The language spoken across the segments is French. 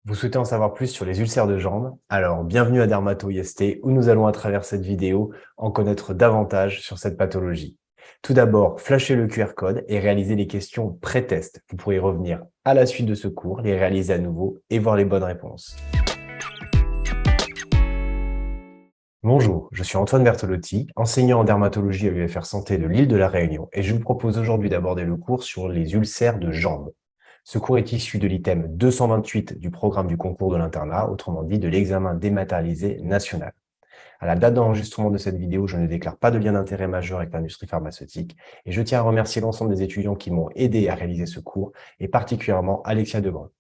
Vous souhaitez en savoir plus sur les ulcères de jambes? Alors, bienvenue à Dermato-IST où nous allons à travers cette vidéo en connaître davantage sur cette pathologie. Tout d'abord, flashez le QR code et réalisez les questions pré-test. Vous pourrez revenir à la suite de ce cours, les réaliser à nouveau et voir les bonnes réponses. Bonjour, je suis Antoine Bertolotti, enseignant en dermatologie à l'UFR Santé de l'île de la Réunion et je vous propose aujourd'hui d'aborder le cours sur les ulcères de jambes. Ce cours est issu de l'item 228 du programme du concours de l'internat, autrement dit de l'examen dématérialisé national. À la date d'enregistrement de cette vidéo, je ne déclare pas de lien d'intérêt majeur avec l'industrie pharmaceutique et je tiens à remercier l'ensemble des étudiants qui m'ont aidé à réaliser ce cours et particulièrement Alexia Debrun.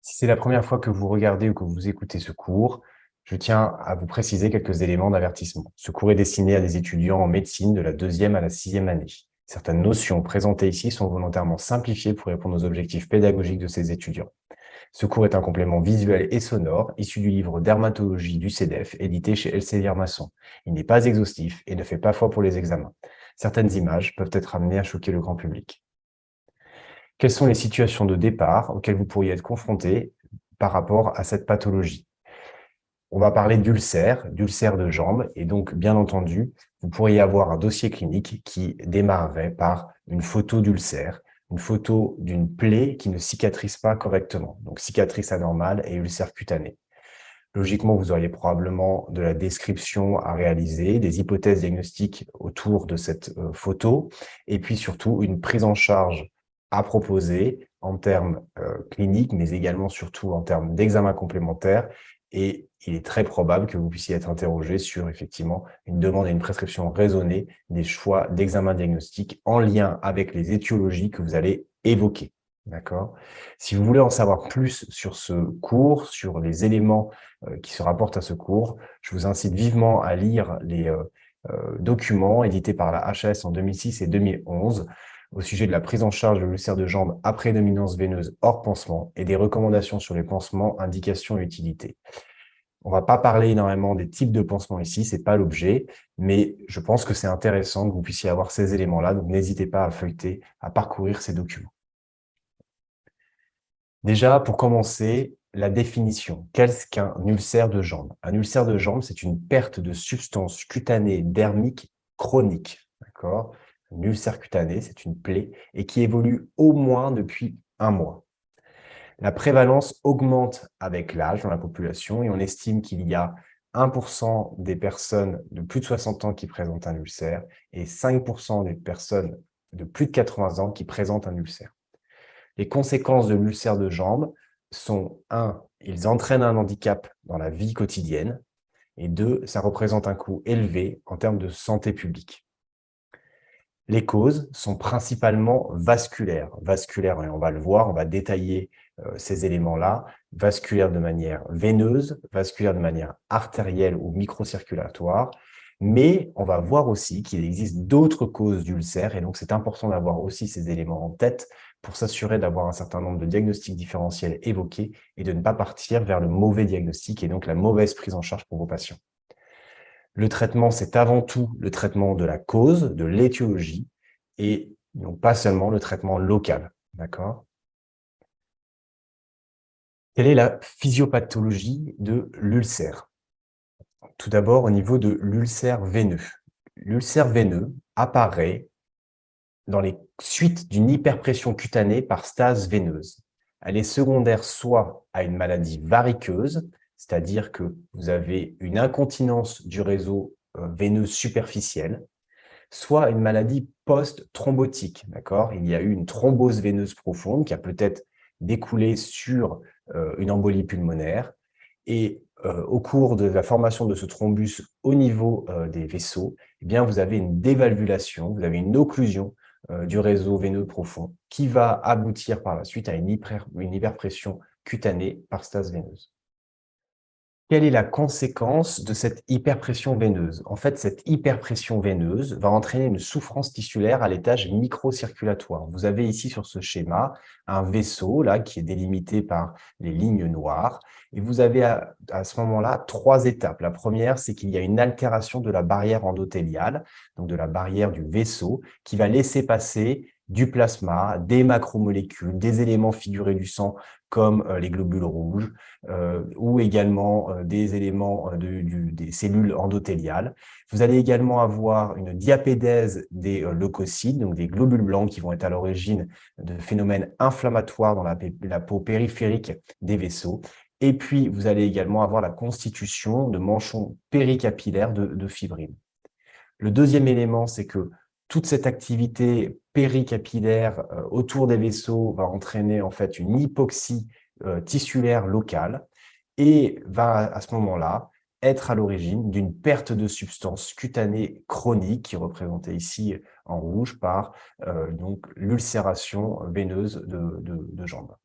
Si c'est la première fois que vous regardez ou que vous écoutez ce cours, je tiens à vous préciser quelques éléments d'avertissement. Ce cours est destiné à des étudiants en médecine de la 2e à la 6e année. Certaines notions présentées ici sont volontairement simplifiées pour répondre aux objectifs pédagogiques de ces étudiants. Ce cours est un complément visuel et sonore issu du livre Dermatologie du CEDEF, édité chez Elsevier Masson. Il n'est pas exhaustif et ne fait pas foi pour les examens. Certaines images peuvent être amenées à choquer le grand public. Quelles sont les situations de départ auxquelles vous pourriez être confronté par rapport à cette pathologie? On va parler d'ulcères de jambes, et donc, bien entendu, vous pourriez avoir un dossier clinique qui démarrerait par une photo d'ulcère, une photo d'une plaie qui ne cicatrise pas correctement, donc cicatrice anormale et ulcère cutané. Logiquement, vous auriez probablement de la description à réaliser, des hypothèses diagnostiques autour de cette photo, et puis surtout une prise en charge à proposer en termes cliniques, mais également surtout en termes d'examen complémentaires. Et il est très probable que vous puissiez être interrogé sur effectivement une demande et une prescription raisonnée des choix d'examen diagnostic en lien avec les étiologies que vous allez évoquer. D'accord? Si vous voulez en savoir plus sur ce cours, sur les éléments qui se rapportent à ce cours, je vous incite vivement à lire les documents édités par la HAS en 2006 et 2011 au sujet de la prise en charge de l'ulcère de jambe après dominance veineuse hors pansement et des recommandations sur les pansements, indications et utilité. On ne va pas parler énormément des types de pansements ici, ce n'est pas l'objet, mais je pense que c'est intéressant que vous puissiez avoir ces éléments-là, donc n'hésitez pas à feuilleter, à parcourir ces documents. Déjà, pour commencer, la définition. Qu'est-ce qu'un ulcère de jambe? Un ulcère de jambe, c'est une perte de substance cutanée dermique chronique. D'accord? Un ulcère cutané, c'est une plaie et qui évolue au moins depuis 1 mois. La prévalence augmente avec l'âge dans la population et on estime qu'il y a 1% des personnes de plus de 60 ans qui présentent un ulcère et 5% des personnes de plus de 80 ans qui présentent un ulcère. Les conséquences de l'ulcère de jambe sont 1, ils entraînent un handicap dans la vie quotidienne et 2, ça représente un coût élevé en termes de santé publique. Les causes sont principalement vasculaires. Vasculaires, et on va le voir, on va détailler ces éléments-là. Vasculaires de manière veineuse, vasculaires de manière artérielle ou microcirculatoire. Mais on va voir aussi qu'il existe d'autres causes d'ulcères et donc c'est important d'avoir aussi ces éléments en tête pour s'assurer d'avoir un certain nombre de diagnostics différentiels évoqués et de ne pas partir vers le mauvais diagnostic et donc la mauvaise prise en charge pour vos patients. Le traitement, c'est avant tout le traitement de la cause, de l'étiologie, et non pas seulement le traitement local. D'accord? Quelle est la physiopathologie de l'ulcère? Tout d'abord, au niveau de l'ulcère veineux. L'ulcère veineux apparaît dans les suites d'une hyperpression cutanée par stase veineuse. Elle est secondaire soit à une maladie variqueuse, c'est-à-dire que vous avez une incontinence du réseau veineux superficiel, soit une maladie post-thrombotique. D'accord? Il y a eu une thrombose veineuse profonde qui a peut-être découlé sur une embolie pulmonaire et au cours de la formation de ce thrombus au niveau des vaisseaux, eh bien, vous avez une dévalvulation, vous avez une occlusion du réseau veineux profond qui va aboutir par la suite à une hyperpression cutanée par stase veineuse. Quelle est la conséquence de cette hyperpression veineuse? En fait, cette hyperpression veineuse va entraîner une souffrance tissulaire à l'étage microcirculatoire. Vous avez ici sur ce schéma un vaisseau là, qui est délimité par les lignes noires et vous avez à ce moment-là 3 étapes. La première, c'est qu'il y a une altération de la barrière endothéliale, donc de la barrière du vaisseau, qui va laisser passer du plasma, des macromolécules, des éléments figurés du sang comme les globules rouges ou également des éléments des cellules endothéliales. Vous allez également avoir une diapédèse des leucocytes, donc des globules blancs qui vont être à l'origine de phénomènes inflammatoires dans la peau périphérique des vaisseaux. Et puis, vous allez également avoir la constitution de manchons péricapillaires de fibrine. Le deuxième élément, c'est que toute cette activité péricapillaire autour des vaisseaux va entraîner en fait une hypoxie tissulaire locale et va à ce moment-là être à l'origine d'une perte de substance cutanée chronique qui est représentée ici en rouge par donc l'ulcération veineuse de jambes.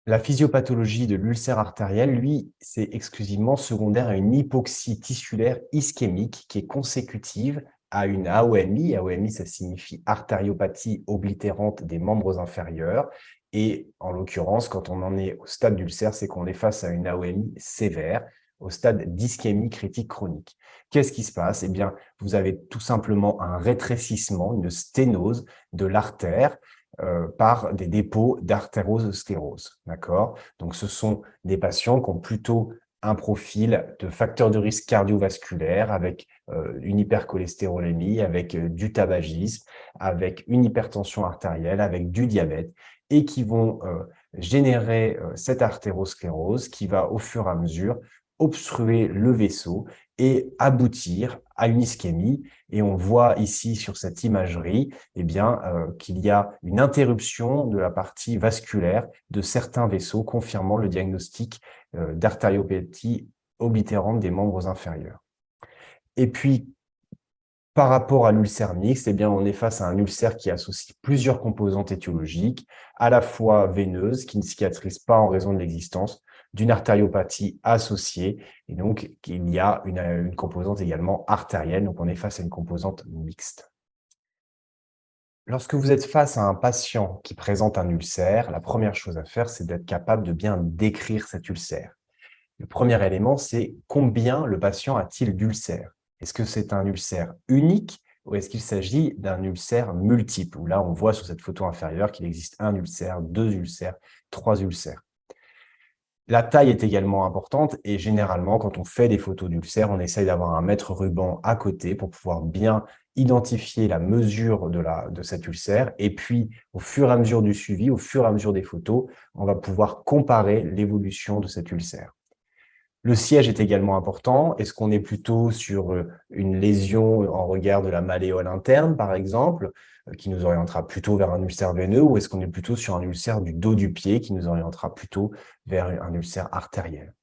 La physiopathologie de l'ulcère artériel, lui, c'est exclusivement secondaire à une hypoxie tissulaire ischémique qui est consécutive à une AOMI. AOMI, ça signifie artériopathie oblitérante des membres inférieurs. Et en l'occurrence, quand on en est au stade d'ulcère, c'est qu'on est face à une AOMI sévère, au stade d'ischémie critique chronique. Qu'est-ce qui se passe? Eh bien, vous avez tout simplement un rétrécissement, une sténose de l'artère par des dépôts d'artérosclérose. D'accord? Donc, ce sont des patients qui ont plutôt un profil de facteur de risque cardiovasculaire avec une hypercholestérolémie, avec du tabagisme, avec une hypertension artérielle, avec du diabète et qui vont générer cette artérosclérose qui va au fur et à mesure obstruer le vaisseau et aboutir à une ischémie. Et on voit ici sur cette imagerie eh bien, qu'il y a une interruption de la partie vasculaire de certains vaisseaux, confirmant le diagnostic d'artériopathie oblitérante des membres inférieurs. Et puis, par rapport à l'ulcère mixte, eh bien, on est face à un ulcère qui associe plusieurs composantes étiologiques, à la fois veineuses, qui ne cicatrisent pas en raison de l'existence d'une artériopathie associée, et donc il y a une composante également artérielle, donc on est face à une composante mixte. Lorsque vous êtes face à un patient qui présente un ulcère, la première chose à faire, c'est d'être capable de bien décrire cet ulcère. Le premier élément, c'est combien le patient a-t-il d'ulcères? Est-ce que c'est un ulcère unique ou est-ce qu'il s'agit d'un ulcère multiple? Où là, on voit sur cette photo inférieure qu'il existe un ulcère, deux ulcères, trois ulcères. La taille est également importante et généralement, quand on fait des photos d'ulcères, on essaye d'avoir un mètre ruban à côté pour pouvoir bien identifier la mesure de cet ulcère. Et puis, au fur et à mesure du suivi, au fur et à mesure des photos, on va pouvoir comparer l'évolution de cet ulcère. Le siège est également important. Est-ce qu'on est plutôt sur une lésion en regard de la malléole interne, par exemple, qui nous orientera plutôt vers un ulcère veineux, ou est-ce qu'on est plutôt sur un ulcère du dos du pied qui nous orientera plutôt vers un ulcère artériel?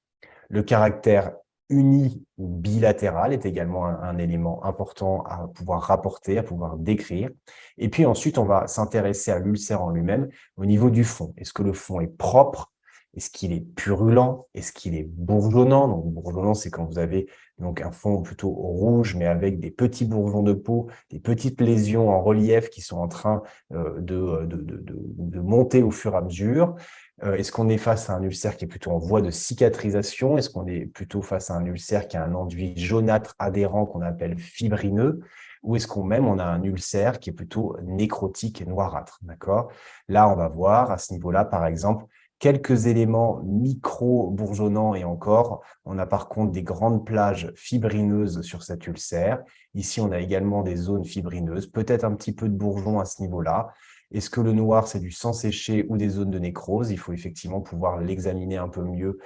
Le caractère uni ou bilatéral est également un élément important à pouvoir rapporter, à pouvoir décrire. Et puis ensuite, on va s'intéresser à l'ulcère en lui-même au niveau du fond. Est-ce que le fond est propre? Est-ce qu'il est purulent? Est-ce qu'il est bourgeonnant? Donc, bourgeonnant, c'est quand vous avez donc un fond plutôt rouge, mais avec des petits bourgeons de peau, des petites lésions en relief qui sont en train de monter au fur et à mesure. Est-ce qu'on est face à un ulcère qui est plutôt en voie de cicatrisation? Est-ce qu'on est plutôt face à un ulcère qui a un enduit jaunâtre adhérent qu'on appelle fibrineux? Ou est-ce qu'on même on a un ulcère qui est plutôt nécrotique et noirâtre, d'accord? Là, on va voir à ce niveau-là, par exemple, quelques éléments micro-bourgeonnants et encore. On a par contre des grandes plages fibrineuses sur cet ulcère. Ici, on a également des zones fibrineuses, peut-être un petit peu de bourgeons à ce niveau-là. Est-ce que le noir, c'est du sang séché ou des zones de nécrose? Il faut effectivement pouvoir l'examiner un peu mieux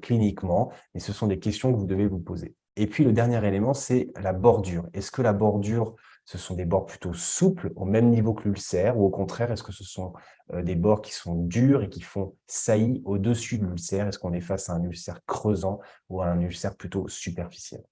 cliniquement, mais ce sont des questions que vous devez vous poser. Et puis, le dernier élément, c'est la bordure. Est-ce que la bordure, ce sont des bords plutôt souples, au même niveau que l'ulcère, ou au contraire, est-ce que ce sont des bords qui sont durs et qui font saillie au-dessus de l'ulcère? Est-ce qu'on est face à un ulcère creusant ou à un ulcère plutôt superficiel?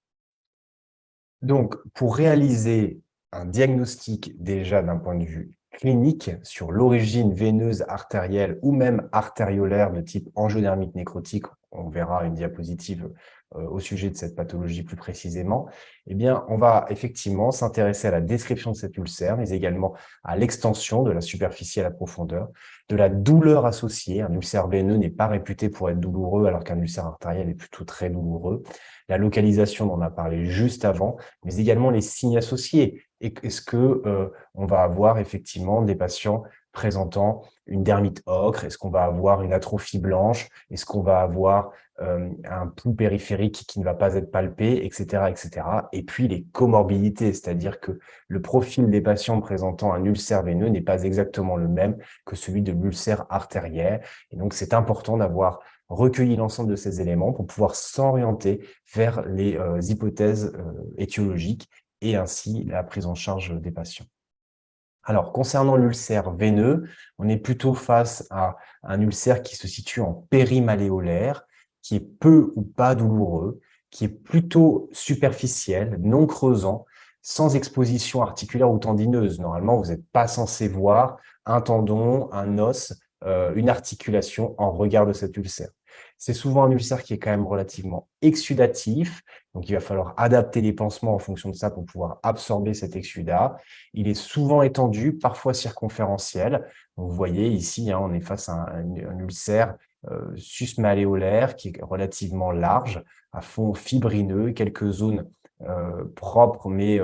Donc, pour réaliser un diagnostic déjà d'un point de vue clinique sur l'origine veineuse artérielle ou même artériolaire de type angiodermique nécrotique, on verra une diapositive au sujet de cette pathologie plus précisément, eh bien, on va effectivement s'intéresser à la description de cet ulcère, mais également à l'extension de la superficie à la profondeur, de la douleur associée. Un ulcère veineux n'est pas réputé pour être douloureux, alors qu'un ulcère artériel est plutôt très douloureux. La localisation dont on a parlé juste avant, mais également les signes associés. Est-ce que on va avoir effectivement des patients présentant une dermite ocre? Est-ce qu'on va avoir une atrophie blanche? Est-ce qu'on va avoir un pouls périphérique qui ne va pas être palpé, etc., etc. Et puis les comorbidités, c'est-à-dire que le profil des patients présentant un ulcère veineux n'est pas exactement le même que celui de l'ulcère artériel. Et donc, c'est important d'avoir recueilli l'ensemble de ces éléments pour pouvoir s'orienter vers les hypothèses étiologiques et ainsi la prise en charge des patients. Alors, concernant l'ulcère veineux, on est plutôt face à un ulcère qui se situe en périmalléolaire, qui est peu ou pas douloureux, qui est plutôt superficiel, non creusant, sans exposition articulaire ou tendineuse. Normalement, vous n'êtes pas censé voir un tendon, un os, une articulation en regard de cet ulcère. C'est souvent un ulcère qui est quand même relativement exsudatif, donc il va falloir adapter les pansements en fonction de ça pour pouvoir absorber cet exsudat. Il est souvent étendu, parfois circonférentiel. Donc, vous voyez ici, hein, on est face à un ulcère susmalléolaire qui est relativement large, à fond fibrineux, quelques zones propres mais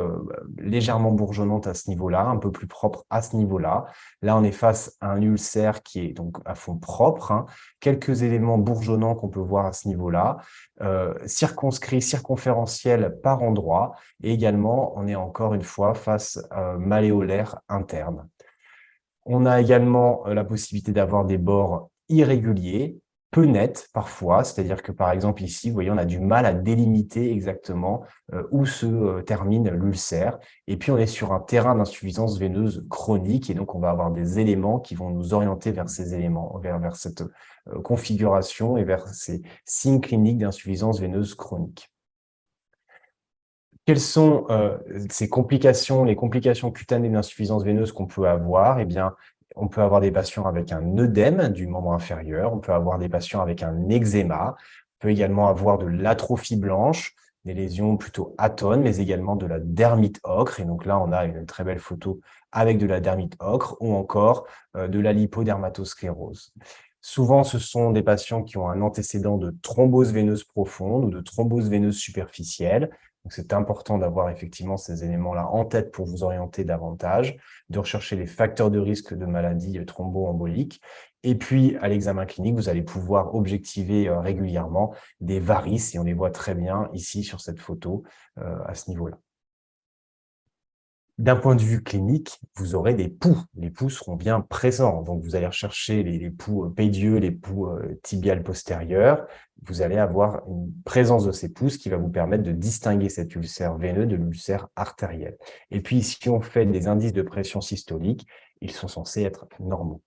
légèrement bourgeonnantes à ce niveau-là, un peu plus propres à ce niveau-là. Là, on est face à un ulcère qui est donc à fond propre, hein, quelques éléments bourgeonnants qu'on peut voir à ce niveau-là, circonscrit, circonférentiel par endroits, et également, on est encore une fois face malléolaire interne. On a également la possibilité d'avoir des bords irréguliers, peu nets parfois, c'est-à-dire que par exemple ici, vous voyez, on a du mal à délimiter exactement où se termine l'ulcère. Et puis on est sur un terrain d'insuffisance veineuse chronique et donc on va avoir des éléments qui vont nous orienter vers ces éléments, vers cette configuration et vers ces signes cliniques d'insuffisance veineuse chronique. Quelles sont ces complications, les complications cutanées d'insuffisance veineuse qu'on peut avoir? Eh bien, on peut avoir des patients avec un œdème du membre inférieur, on peut avoir des patients avec un eczéma, on peut également avoir de l'atrophie blanche, des lésions plutôt atones, mais également de la dermite ocre. Et donc là, on a une très belle photo avec de la dermite ocre ou encore de la lipodermatosclérose. Souvent, ce sont des patients qui ont un antécédent de thrombose veineuse profonde ou de thrombose veineuse superficielle. Donc, c'est important d'avoir effectivement ces éléments-là en tête pour vous orienter davantage, de rechercher les facteurs de risque de maladie thromboembolique. Et puis, à l'examen clinique, vous allez pouvoir objectiver régulièrement des varices, et on les voit très bien ici sur cette photo à ce niveau-là. D'un point de vue clinique, vous aurez des poux. Les poux seront bien présents. Donc, vous allez rechercher les poux pédieux, les poux tibiales postérieurs. Vous allez avoir une présence de ces poux, ce qui va vous permettre de distinguer cet ulcère veineux de l'ulcère artériel. Et puis, si on fait des indices de pression systolique, ils sont censés être normaux.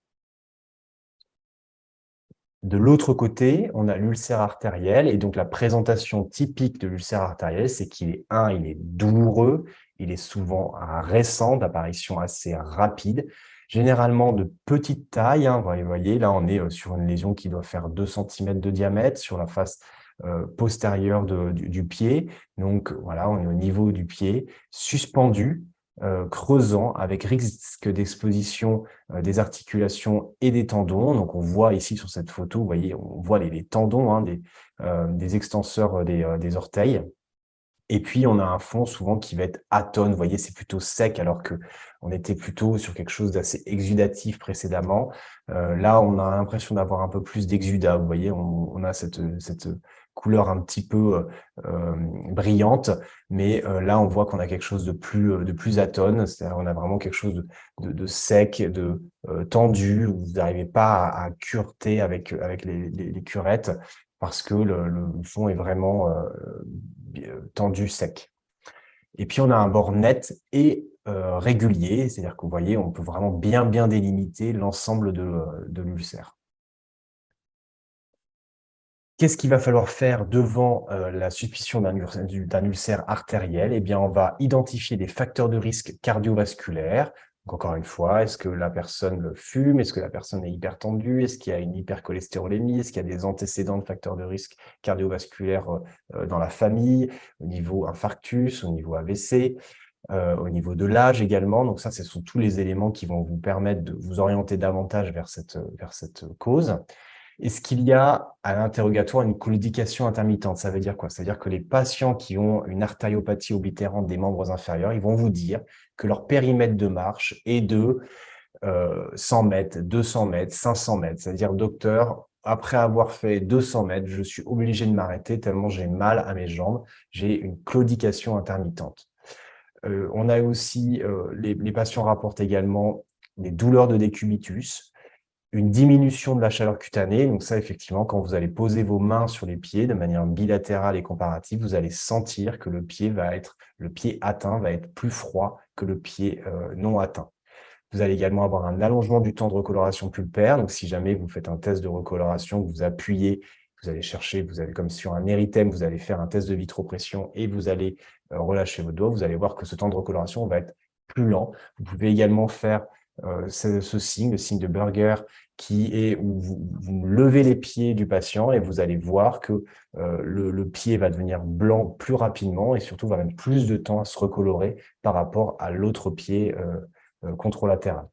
De l'autre côté, on a l'ulcère artériel et donc la présentation typique de l'ulcère artériel, c'est qu'il est, il est douloureux, il est souvent récent, d'apparition assez rapide, généralement de petite taille, hein, vous voyez, là on est sur une lésion qui doit faire 2 cm de diamètre sur la face postérieure du pied, donc voilà, on est au niveau du pied, suspendu, creusant, avec risque d'exposition des articulations et des tendons. Donc, on voit ici sur cette photo, vous voyez, on voit les tendons hein, des extenseurs des orteils. Et puis, on a un fond souvent qui va être atone. Vous voyez, c'est plutôt sec alors que on était plutôt sur quelque chose d'assez exudatif précédemment. Là, on a l'impression d'avoir un peu plus d'exudat. Vous voyez, on a cette couleur un petit peu brillante, mais là, on voit qu'on a quelque chose de plus atone. C'est-à-dire on a vraiment quelque chose de sec, de tendu, où vous n'arrivez pas à cureter avec les curettes parce que le fond est vraiment tendu, sec. Et puis, on a un bord net et régulier, c'est-à-dire que vous voyez, on peut vraiment bien délimiter l'ensemble de l'ulcère. Qu'est-ce qu'il va falloir faire devant la suspicion d'un ulcère artériel? Eh bien, on va identifier des facteurs de risque cardiovasculaires, Donc encore une fois, est-ce que la personne fume? Est-ce que la personne est hypertendue? Est-ce qu'il y a une hypercholestérolémie? Est-ce qu'il y a des antécédents de facteurs de risque cardiovasculaires dans la famille, au niveau infarctus, au niveau AVC, au niveau de l'âge également? Donc ça, ce sont tous les éléments qui vont vous permettre de vous orienter davantage vers cette cause. Est-ce qu'il y a à l'interrogatoire une claudication intermittente? Ça veut dire quoi? Ça veut dire que les patients qui ont une artériopathie oblitérante des membres inférieurs, ils vont vous dire que leur périmètre de marche est de 100 mètres, 200 mètres, 500 mètres. C'est-à-dire, docteur, après avoir fait 200 mètres, je suis obligé de m'arrêter tellement j'ai mal à mes jambes, j'ai une claudication intermittente. On a aussi, les patients rapportent également des douleurs de décubitus, une diminution de la chaleur cutanée. Donc ça, effectivement, quand vous allez poser vos mains sur les pieds de manière bilatérale et comparative, vous allez sentir que le pied atteint va être plus froid que le pied non atteint. Vous allez également avoir un allongement du temps de recoloration pulpaire. Donc si jamais vous faites un test de recoloration, vous appuyez, vous allez chercher, vous allez comme sur un érythème, vous allez faire un test de vitropression et vous allez relâcher votre doigt. Vous allez voir que ce temps de recoloration va être plus lent. Vous pouvez également faire ce signe, le signe de Burger, qui est où vous levez les pieds du patient et vous allez voir que le pied va devenir blanc plus rapidement et surtout va mettre plus de temps à se recolorer par rapport à l'autre pied contralatéral.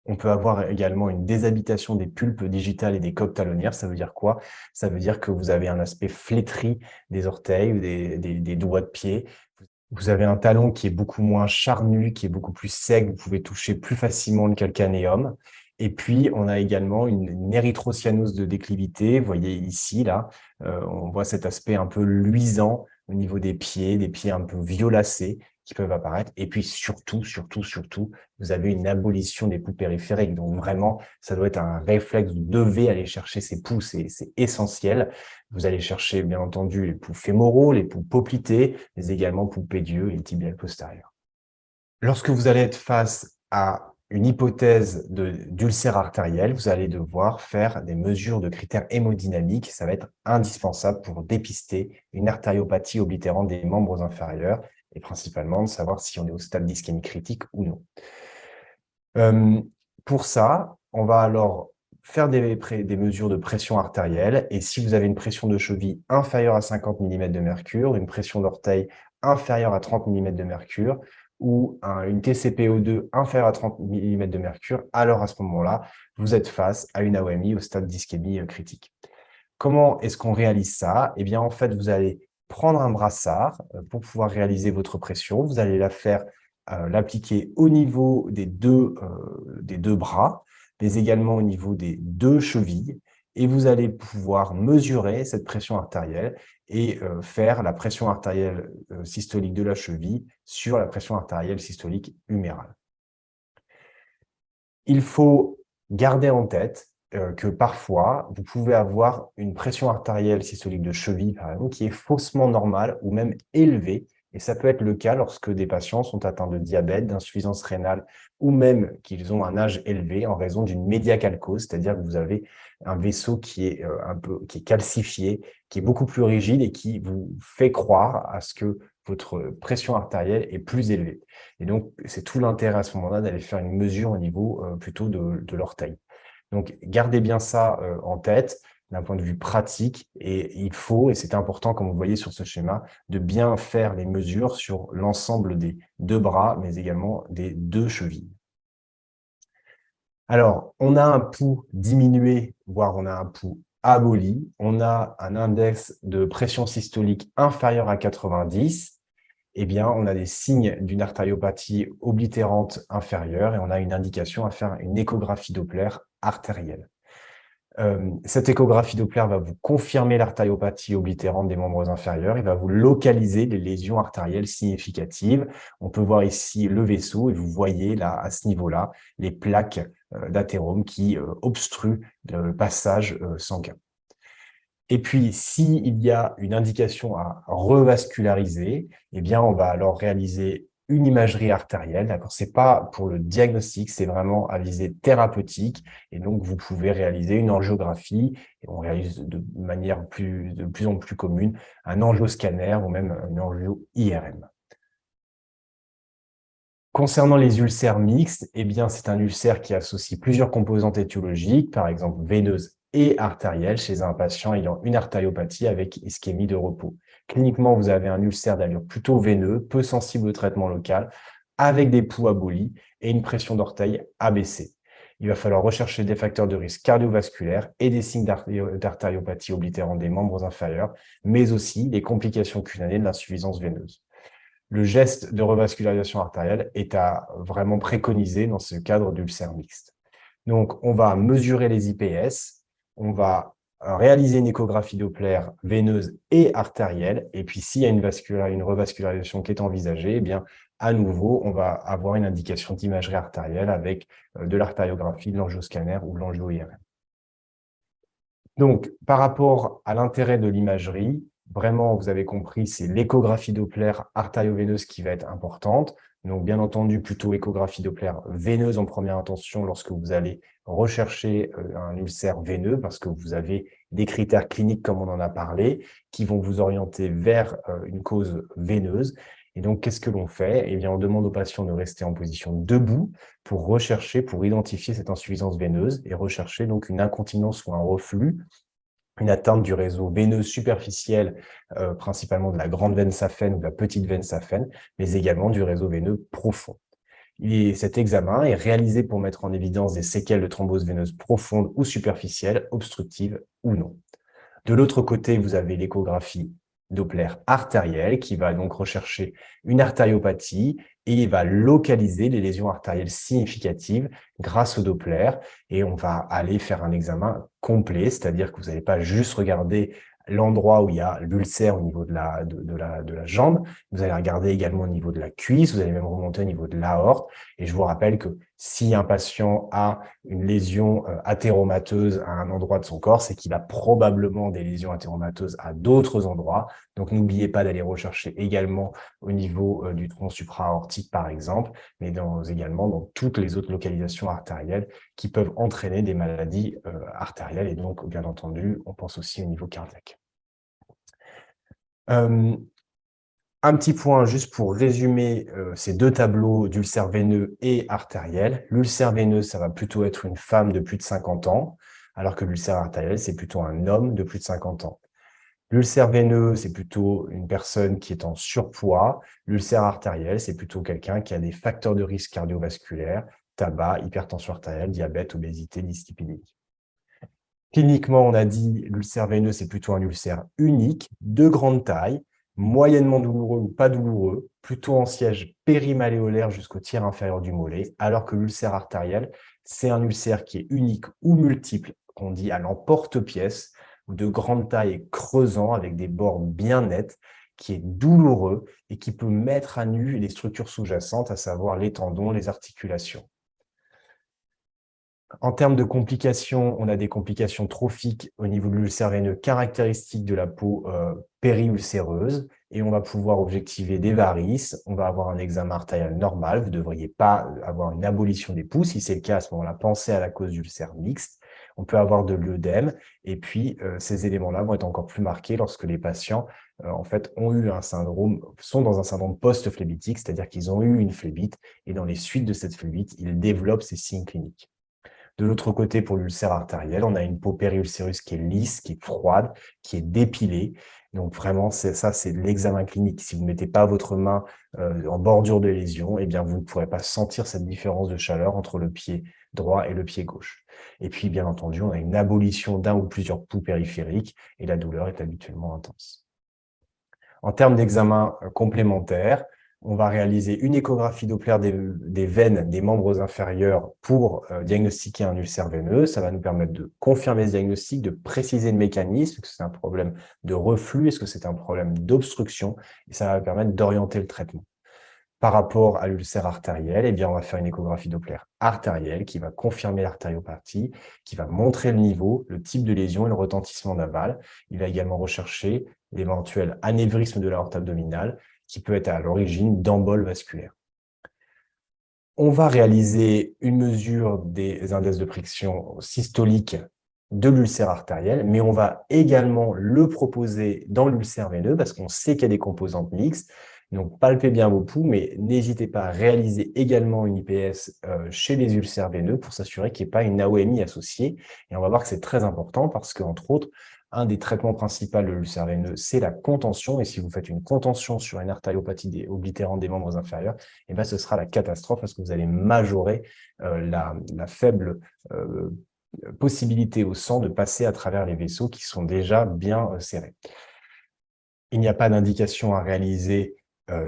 On peut avoir également une déshabitation des pulpes digitales et des coques talonnières. Ça veut dire quoi? Ça veut dire que vous avez un aspect flétri des orteils ou des doigts de pied. Vous avez un talon qui est beaucoup moins charnu, qui est beaucoup plus sec. Vous pouvez toucher plus facilement le calcanéum. Et puis, on a également une érythrocyanose de déclivité. Vous voyez ici, là, on voit cet aspect un peu luisant au niveau des pieds un peu violacés qui peuvent apparaître. Et puis surtout, vous avez une abolition des poux périphériques. Donc vraiment, ça doit être un réflexe. Vous devez aller chercher ces poux, c'est essentiel. Vous allez chercher, bien entendu, les poux fémoraux, les poux poplités, mais également poux pédieux et tibiales postérieurs. Lorsque vous allez être face à une hypothèse d'ulcère artériel, vous allez devoir faire des mesures de critères hémodynamiques. Ça va être indispensable pour dépister une artériopathie oblitérante des membres inférieurs et principalement de savoir si on est au stade d'ischémie critique ou non. Pour ça, on va alors faire des mesures de pression artérielle et si vous avez une pression de cheville inférieure à 50 mm de mercure, une pression d'orteil inférieure à 30 mm de mercure ou une TCPO2 inférieure à 30 mm de mercure, alors à ce moment-là, vous êtes face à une AOMI au stade d'ischémie critique. Comment est-ce qu'on réalise ça? Eh bien, en fait, vous allez prendre un brassard pour pouvoir réaliser votre pression. Vous allez l'appliquer au niveau des deux bras, mais également au niveau des deux chevilles. Et vous allez pouvoir mesurer cette pression artérielle et faire la pression artérielle systolique de la cheville sur la pression artérielle systolique humérale. Il faut garder en tête que parfois, vous pouvez avoir une pression artérielle systolique de cheville, par exemple, qui est faussement normale ou même élevée. Et ça peut être le cas lorsque des patients sont atteints de diabète, d'insuffisance rénale ou même qu'ils ont un âge élevé en raison d'une médiacalcose, c'est-à-dire que vous avez un vaisseau qui est qui est calcifié, qui est beaucoup plus rigide et qui vous fait croire à ce que votre pression artérielle est plus élevée. Et donc, c'est tout l'intérêt à ce moment-là d'aller faire une mesure au niveau plutôt de l'orteil. Donc, gardez bien ça en tête d'un point de vue pratique et il faut, et c'est important comme vous voyez sur ce schéma, de bien faire les mesures sur l'ensemble des deux bras, mais également des deux chevilles. Alors, on a un pouls diminué, voire on a un pouls aboli, on a un index de pression systolique inférieur à 90, eh bien, on a des signes d'une artériopathie oblitérante inférieure et on a une indication à faire une échographie Doppler artérielle. Cette échographie Doppler va vous confirmer l'artériopathie oblitérante des membres inférieurs. Il va vous localiser les lésions artérielles significatives. On peut voir ici le vaisseau et vous voyez là, à ce niveau-là, les plaques d'athérome qui obstruent le passage sanguin. Et puis, s'il y a une indication à revasculariser, eh bien, on va alors réaliser une imagerie artérielle. Ce n'est pas pour le diagnostic, c'est vraiment à visée thérapeutique. Et donc, vous pouvez réaliser une angiographie. Et on réalise de manière de plus en plus commune un angioscanner ou même une angio-IRM. Concernant les ulcères mixtes, eh bien, c'est un ulcère qui associe plusieurs composantes étiologiques, par exemple veineuses et artérielles, chez un patient ayant une artériopathie avec ischémie de repos. Cliniquement, vous avez un ulcère d'allure plutôt veineux, peu sensible au traitement local, avec des poux abolis et une pression d'orteil abaissée. Il va falloir rechercher des facteurs de risque cardiovasculaires et des signes d'artériopathie oblitérant des membres inférieurs, mais aussi les complications cutanées de l'insuffisance veineuse. Le geste de revascularisation artérielle est à vraiment préconiser dans ce cadre d'ulcère mixte. Donc, on va mesurer les IPS, on va réaliser une échographie Doppler veineuse et artérielle, et puis s'il y a une revascularisation qui est envisagée, eh bien, à nouveau, on va avoir une indication d'imagerie artérielle avec de l'artériographie, de l'angioscanner ou de l'angio-IRM. Donc, par rapport à l'intérêt de l'imagerie, vraiment, vous avez compris, c'est l'échographie Doppler artério-veineuse qui va être importante. Donc, bien entendu, plutôt échographie Doppler veineuse en première intention lorsque vous allez rechercher un ulcère veineux, parce que vous avez des critères cliniques, comme on en a parlé, qui vont vous orienter vers une cause veineuse. Et donc, qu'est-ce que l'on fait? Eh bien, on demande aux patients de rester en position debout pour rechercher, pour identifier cette insuffisance veineuse et rechercher donc une incontinence ou un reflux, une atteinte du réseau veineux superficiel, principalement de la grande veine saphène ou de la petite veine saphène, mais également du réseau veineux profond. Cet examen est réalisé pour mettre en évidence des séquelles de thrombose veineuse profonde ou superficielle, obstructive ou non. De l'autre côté, vous avez l'échographie Doppler artérielle qui va donc rechercher une artériopathie et il va localiser les lésions artérielles significatives grâce au Doppler et on va aller faire un examen complet, c'est-à-dire que vous n'allez pas juste regarder l'endroit où il y a l'ulcère au niveau de la jambe, vous allez regarder également au niveau de la cuisse, vous allez même remonter au niveau de l'aorte et je vous rappelle que si un patient a une lésion athéromateuse à un endroit de son corps, c'est qu'il a probablement des lésions athéromateuses à d'autres endroits. Donc, n'oubliez pas d'aller rechercher également au niveau du tronc supra-aortique, par exemple, mais également dans toutes les autres localisations artérielles qui peuvent entraîner des maladies artérielles. Et donc, bien entendu, on pense aussi au niveau cardiaque. Un petit point juste pour résumer ces deux tableaux d'ulcère veineux et artériel. L'ulcère veineux, ça va plutôt être une femme de plus de 50 ans, alors que l'ulcère artériel, c'est plutôt un homme de plus de 50 ans. L'ulcère veineux, c'est plutôt une personne qui est en surpoids. L'ulcère artériel, c'est plutôt quelqu'un qui a des facteurs de risque cardiovasculaires, tabac, hypertension artérielle, diabète, obésité, dyslipidémie. Cliniquement, on a dit l'ulcère veineux, c'est plutôt un ulcère unique, de grande taille, moyennement douloureux ou pas douloureux, plutôt en siège périmalléolaire jusqu'au tiers inférieur du mollet, alors que l'ulcère artériel, c'est un ulcère qui est unique ou multiple, qu'on dit à l'emporte-pièce, ou de grande taille et creusant avec des bords bien nets, qui est douloureux et qui peut mettre à nu les structures sous-jacentes, à savoir les tendons, les articulations. En termes de complications, on a des complications trophiques au niveau de l'ulcère veineux caractéristiques de la peau périulcéreuse et on va pouvoir objectiver des varices. On va avoir un examen artériel normal. Vous ne devriez pas avoir une abolition des pouls. Si c'est le cas, à ce moment-là, pensez à la cause d'ulcère mixte. On peut avoir de l'œdème et puis ces éléments-là vont être encore plus marqués lorsque les patients en fait, sont dans un syndrome post-phlébitique, c'est-à-dire qu'ils ont eu une phlébite et dans les suites de cette phlébite, ils développent ces signes cliniques. De l'autre côté, pour l'ulcère artériel, on a une peau périulcéreuse qui est lisse, qui est froide, qui est dépilée. Donc vraiment, c'est l'examen clinique. Si vous ne mettez pas votre main en bordure de lésion, eh bien, vous ne pourrez pas sentir cette différence de chaleur entre le pied droit et le pied gauche. Et puis, bien entendu, on a une abolition d'un ou plusieurs poux périphériques et la douleur est habituellement intense. En termes d'examen complémentaires, on va réaliser une échographie Doppler des veines des membres inférieurs pour diagnostiquer un ulcère veineux. Ça va nous permettre de confirmer ce diagnostic, de préciser le mécanisme, est-ce que c'est un problème de reflux, est-ce que c'est un problème d'obstruction, et ça va permettre d'orienter le traitement. Par rapport à l'ulcère artériel, eh bien, on va faire une échographie Doppler artérielle qui va confirmer l'artériopathie, qui va montrer le niveau, le type de lésion et le retentissement d'aval. Il va également rechercher l'éventuel anévrisme de l'aorte abdominale qui peut être à l'origine d'emboles vasculaires. On va réaliser une mesure des indices de friction systolique de l'ulcère artériel, mais on va également le proposer dans l'ulcère veineux parce qu'on sait qu'il y a des composantes mixtes Donc, palpez bien vos poux, mais n'hésitez pas à réaliser également une IPS chez les ulcères veineux pour s'assurer qu'il n'y ait pas une AOMI associée. Et on va voir que c'est très important parce qu'entre autres, un des traitements principaux de l'ulcère veineux, c'est la contention. Et si vous faites une contention sur une artériopathie oblitérante des membres inférieurs, eh ben, ce sera la catastrophe parce que vous allez majorer la faible possibilité au sang de passer à travers les vaisseaux qui sont déjà bien serrés. Il n'y a pas d'indication à réaliser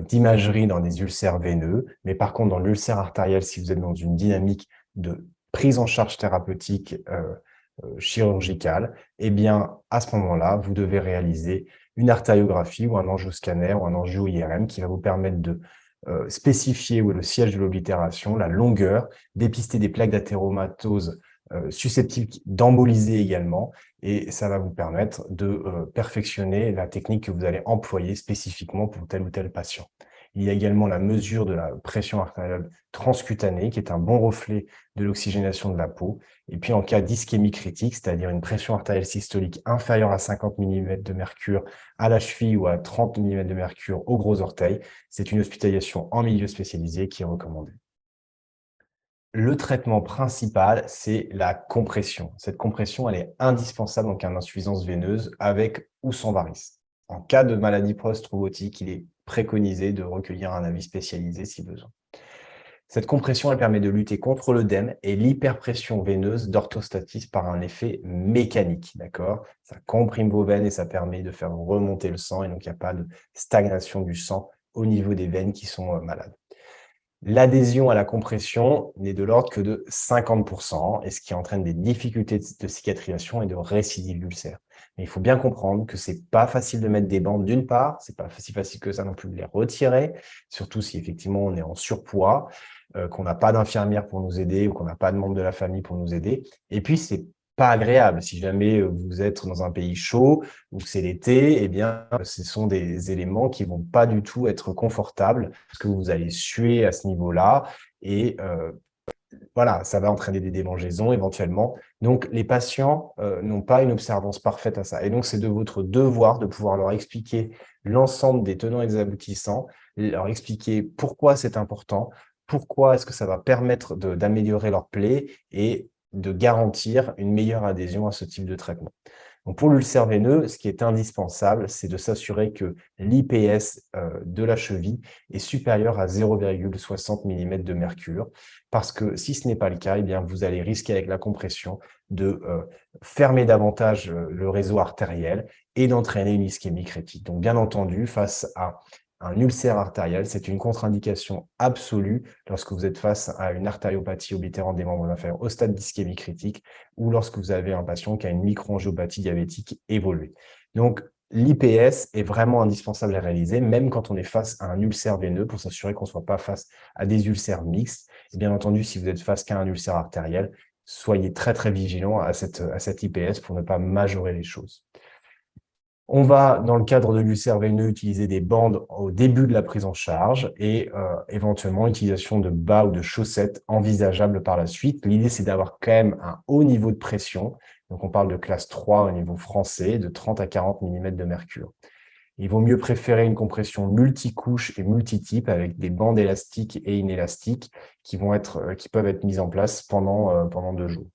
d'imagerie dans des ulcères veineux, mais par contre, dans l'ulcère artériel, si vous êtes dans une dynamique de prise en charge thérapeutique chirurgicale, eh bien, à ce moment-là, vous devez réaliser une artériographie ou un angioscanner ou un angio-IRM qui va vous permettre de spécifier où est le siège de l'oblitération, la longueur, dépister des plaques d'athéromatose susceptibles d'emboliser également, et ça va vous permettre de perfectionner la technique que vous allez employer spécifiquement pour tel ou tel patient. Il y a également la mesure de la pression artérielle transcutanée, qui est un bon reflet de l'oxygénation de la peau. Et puis en cas d'ischémie critique, c'est-à-dire une pression artérielle systolique inférieure à 50 mm de mercure à la cheville ou à 30 mm de mercure au gros orteil, c'est une hospitalisation en milieu spécialisé qui est recommandée. Le traitement principal, c'est la compression. Cette compression, elle est indispensable en cas d'insuffisance veineuse avec ou sans varices. En cas de maladie post-thrombotique, il est préconisé de recueillir un avis spécialisé si besoin. Cette compression, elle permet de lutter contre l'œdème et l'hyperpression veineuse d'orthostatisme par un effet mécanique, d'accord? Ça comprime vos veines et ça permet de faire remonter le sang et donc il n'y a pas de stagnation du sang au niveau des veines qui sont malades. L'adhésion à la compression n'est de l'ordre que de 50%, et ce qui entraîne des difficultés de cicatrisation et de récidive d'ulcère. Mais il faut bien comprendre que c'est pas facile de mettre des bandes d'une part, c'est pas si facile que ça non plus de les retirer, surtout si effectivement on est en surpoids, qu'on n'a pas d'infirmière pour nous aider ou qu'on n'a pas de membre de la famille pour nous aider. Et puis c'est pas agréable. Si jamais vous êtes dans un pays chaud ou que c'est l'été, eh bien, ce sont des éléments qui vont pas du tout être confortables parce que vous allez suer à ce niveau-là et voilà, ça va entraîner des démangeaisons éventuellement. Donc, les patients n'ont pas une observance parfaite à ça. Et donc, c'est de votre devoir de pouvoir leur expliquer l'ensemble des tenants et des aboutissants, leur expliquer pourquoi c'est important, pourquoi est-ce que ça va permettre d'améliorer leur plaie et de garantir une meilleure adhésion à ce type de traitement. Donc pour l'ulcère veineux, ce qui est indispensable, c'est de s'assurer que l'IPS de la cheville est supérieur à 0,60 mm de mercure, parce que si ce n'est pas le cas, eh bien, vous allez risquer avec la compression de fermer davantage le réseau artériel et d'entraîner une ischémie critique. Donc bien entendu, face à un ulcère artériel, c'est une contre-indication absolue lorsque vous êtes face à une artériopathie oblitérante des membres inférieurs au stade d'ischémie critique ou lorsque vous avez un patient qui a une microangiopathie diabétique évoluée. Donc, l'IPS est vraiment indispensable à réaliser, même quand on est face à un ulcère veineux, pour s'assurer qu'on ne soit pas face à des ulcères mixtes. Et bien entendu, si vous êtes face qu'à un ulcère artériel, soyez très très vigilant à cette IPS pour ne pas majorer les choses. On va, dans le cadre de l'ulcère veineux, utiliser des bandes au début de la prise en charge et éventuellement utilisation de bas ou de chaussettes envisageables par la suite. L'idée, c'est d'avoir quand même un haut niveau de pression. Donc, on parle de classe 3 au niveau français, de 30 à 40 mm de mercure. Il vaut mieux préférer une compression multicouche et multitype avec des bandes élastiques et inélastiques qui peuvent être mises en place pendant 2 jours.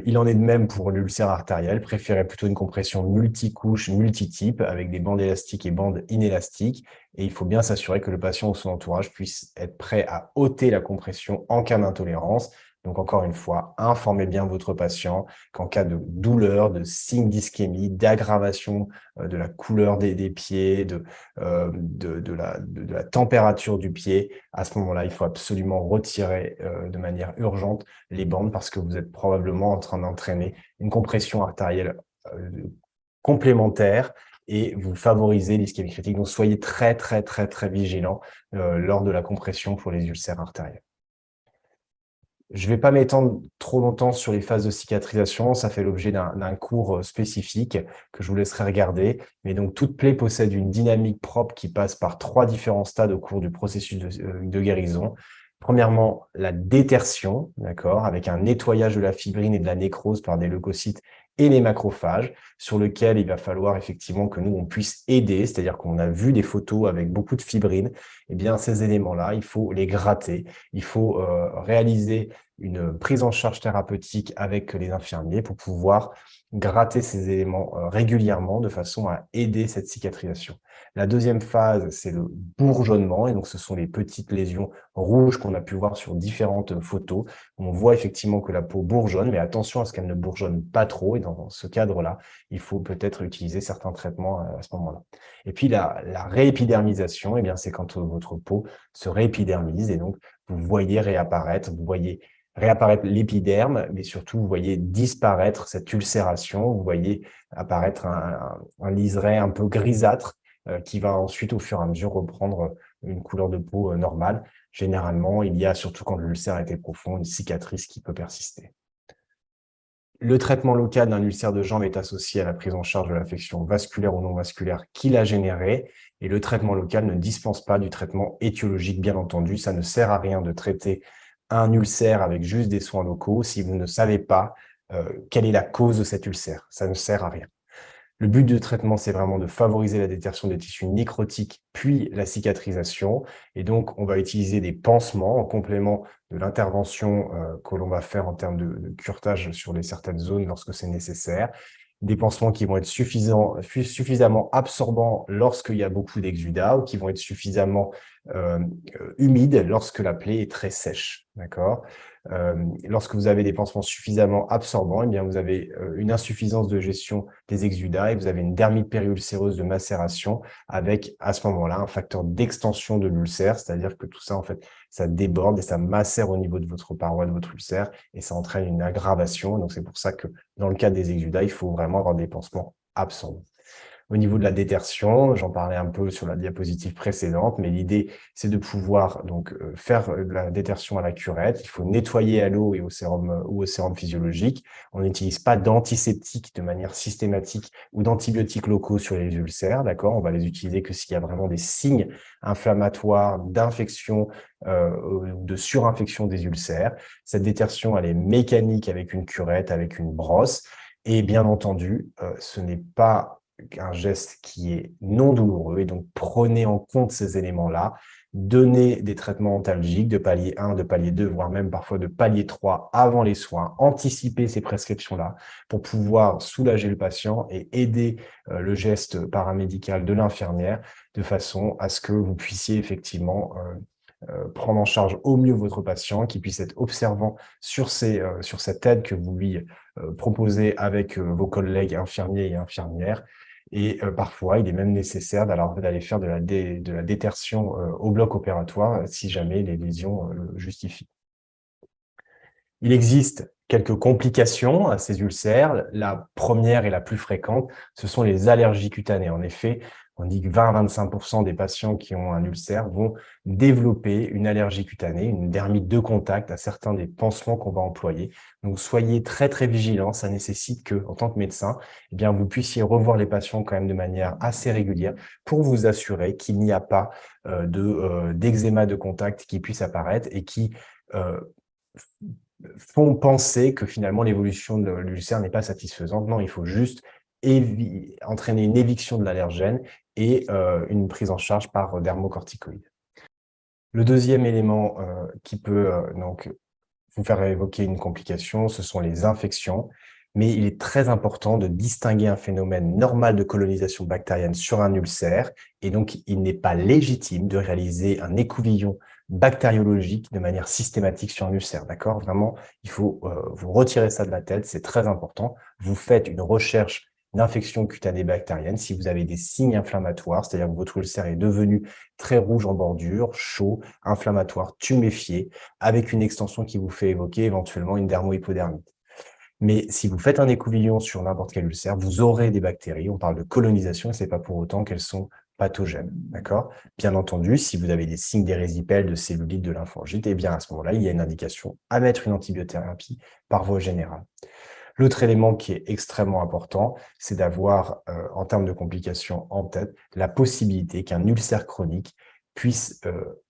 Il en est de même pour l'ulcère artériel. Préférez plutôt une compression multicouche, multitype, avec des bandes élastiques et bandes inélastiques. Et il faut bien s'assurer que le patient ou son entourage puisse être prêt à ôter la compression en cas d'intolérance. Donc, encore une fois, informez bien votre patient qu'en cas de douleur, de signe d'ischémie, d'aggravation de la couleur des pieds, de la température du pied, à ce moment-là, il faut absolument retirer de manière urgente les bandes parce que vous êtes probablement en train d'entraîner une compression artérielle complémentaire et vous favorisez l'ischémie critique. Donc, soyez très, très, très, très vigilants lors de la compression pour les ulcères artériels. Je ne vais pas m'étendre trop longtemps sur les phases de cicatrisation, ça fait l'objet d'un cours spécifique que je vous laisserai regarder. Mais donc, toute plaie possède une dynamique propre qui passe par 3 différents stades au cours du processus de guérison. Premièrement, la détertion, d'accord, avec un nettoyage de la fibrine et de la nécrose par des leucocytes et les macrophages, sur lequel il va falloir effectivement que nous, on puisse aider, c'est-à-dire qu'on a vu des photos avec beaucoup de fibrine, eh bien, ces éléments-là, il faut les gratter, il faut réaliser une prise en charge thérapeutique avec les infirmiers pour pouvoir gratter ces éléments régulièrement de façon à aider cette cicatrisation. La deuxième phase, c'est le bourgeonnement, et donc ce sont les petites lésions rouges qu'on a pu voir sur différentes photos. On voit effectivement que la peau bourgeonne, mais attention à ce qu'elle ne bourgeonne pas trop, et dans ce cadre-là, il faut peut-être utiliser certains traitements à ce moment-là. Et puis la réépidermisation, eh bien, c'est quand votre peau se réépidermise, et donc vous voyez réapparaître, vous voyez réapparaître l'épiderme, mais surtout, vous voyez disparaître cette ulcération, vous voyez apparaître un liseré un peu grisâtre qui va ensuite, au fur et à mesure, reprendre une couleur de peau normale. Généralement, il y a, surtout quand l'ulcère était profond, une cicatrice qui peut persister. Le traitement local d'un ulcère de jambe est associé à la prise en charge de l'affection vasculaire ou non vasculaire qu'il a générée, et le traitement local ne dispense pas du traitement étiologique, bien entendu. Ça ne sert à rien de traiter un ulcère avec juste des soins locaux si vous ne savez pas quelle est la cause de cet ulcère. Ça ne sert à rien. Le but du traitement, c'est vraiment de favoriser la détertion des tissus nécrotiques, puis la cicatrisation. Et donc, on va utiliser des pansements en complément de l'intervention que l'on va faire en termes de curetage sur certaines zones lorsque c'est nécessaire. Des pansements qui vont être suffisamment absorbants lorsqu'il y a beaucoup d'exudats, ou qui vont être suffisamment humides lorsque la plaie est très sèche. D'accord ? Lorsque vous avez des pansements suffisamment absorbants, eh bien, vous avez une insuffisance de gestion des exudats et vous avez une dermite périulcéreuse de macération avec, à ce moment-là, un facteur d'extension de l'ulcère, c'est-à-dire que tout ça, en fait, ça déborde et ça macère au niveau de votre paroi, de votre ulcère, et ça entraîne une aggravation. Donc, c'est pour ça que, dans le cas des exudats, il faut vraiment avoir des pansements absorbants. Au niveau de la détertion, j'en parlais un peu sur la diapositive précédente, mais l'idée, c'est de pouvoir donc faire de la détertion à la curette. Il faut nettoyer à l'eau et au sérum ou au sérum physiologique. On n'utilise pas d'antiseptiques de manière systématique ou d'antibiotiques locaux sur les ulcères, d'accord? On va les utiliser que s'il y a vraiment des signes inflammatoires, d'infection ou de surinfection des ulcères. Cette détertion, elle est mécanique avec une curette, avec une brosse. Et bien entendu, ce n'est pas un geste qui est non douloureux, et donc prenez en compte ces éléments-là, donnez des traitements antalgiques de palier 1, de palier 2, voire même parfois de palier 3 avant les soins, anticipez ces prescriptions-là pour pouvoir soulager le patient et aider le geste paramédical de l'infirmière de façon à ce que vous puissiez effectivement prendre en charge au mieux votre patient, qui puisse être observant sur cette aide que vous lui proposez avec vos collègues infirmiers et infirmières. Et parfois, il est même nécessaire d'aller faire de la détertion au bloc opératoire si jamais les lésions le justifient. Il existe quelques complications à ces ulcères. La première et la plus fréquente, ce sont les allergies cutanées. En effet, on dit que 20 à 25% des patients qui ont un ulcère vont développer une allergie cutanée, une dermite de contact à certains des pansements qu'on va employer. Donc, soyez très, très vigilants. Ça nécessite que, en tant que médecin, eh bien, vous puissiez revoir les patients quand même de manière assez régulière pour vous assurer qu'il n'y a pas d'eczéma de contact qui puisse apparaître et qui font penser que finalement l'évolution de l'ulcère n'est pas satisfaisante. Non, il faut juste entraîner une éviction de l'allergène et une prise en charge par dermocorticoïdes. Le deuxième élément qui peut donc vous faire évoquer une complication, ce sont les infections. Mais il est très important de distinguer un phénomène normal de colonisation bactérienne sur un ulcère, et donc il n'est pas légitime de réaliser un écouvillon bactériologique de manière systématique sur un ulcère, d'accord? Vraiment, il faut vous retirer ça de la tête, c'est très important. Vous faites une recherche d'infection cutanée bactérienne si vous avez des signes inflammatoires, c'est-à-dire que votre ulcère est devenu très rouge en bordure, chaud, inflammatoire, tuméfié, avec une extension qui vous fait évoquer éventuellement une dermohypodermite. Mais si vous faites un écouvillon sur n'importe quel ulcère, vous aurez des bactéries. On parle de colonisation et ce n'est pas pour autant qu'elles sont pathogènes. D'accord? Bien entendu, si vous avez des signes d'érésipèle, de cellulite, de lymphangite, eh bien à ce moment-là, il y a une indication à mettre une antibiothérapie par voie générale. L'autre élément qui est extrêmement important, c'est d'avoir, en termes de complications en tête, la possibilité qu'un ulcère chronique puisse